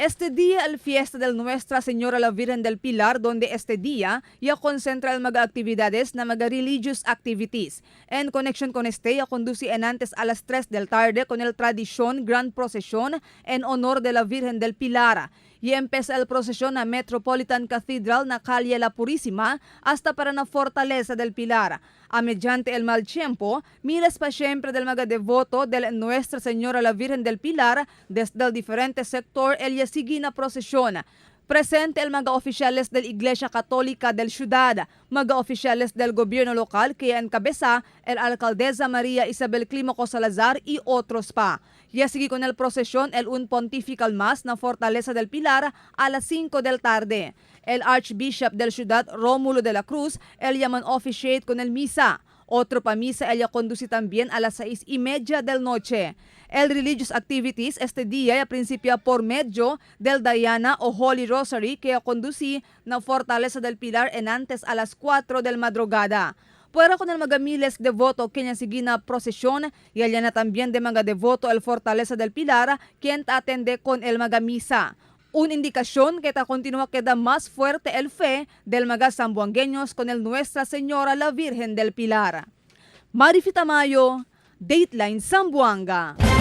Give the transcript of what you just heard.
Este día el fiesta de Nuestra Señora la Virgen del Pilar, donde este día ya concentra el mga actividades na mga religious activities. En connection con este, ya conduce en antes a las 3 del tarde con el tradición Gran Procesión en honor de la Virgen del Pilar. Y empieza el procesión a Metropolitan Cathedral na Calle La Purísima hasta para na Fortaleza del Pilar. A mediante el mal tiempo, miles pa siempre del mga devoto del Nuestra Señora la Virgen del Pilar desde el diferente sector el sigue na procesión. Presente el mga oficiales del Iglesia Católica del Ciudad, mga oficiales del gobierno local que encabeza el alcaldesa María Isabel Climaco Salazar y otros pa. Ya sigue con el procesión un pontifical mass na Fortaleza del Pilar a las 5 del tarde. El Archbishop del Ciudad Rómulo de la Cruz, el llaman officiate con el misa. Otro pa misa ella conduce también a las 6:30 del noche. El religious activities este día ya principia por medio del Diana o Holy Rosary que conduce na Fortaleza del Pilar en antes a las 4 del madrugada. Puera con el mga miles devoto quien sigue na procesión y allá na también de mga devoto el Fortaleza del Pilar quien atende con el mga misa. Una indicación que continúa queda más fuerte el fe del mga sambuangueños con el Nuestra Señora la Virgen del Pilar. Marifita Mayo, Dateline Zamboanga.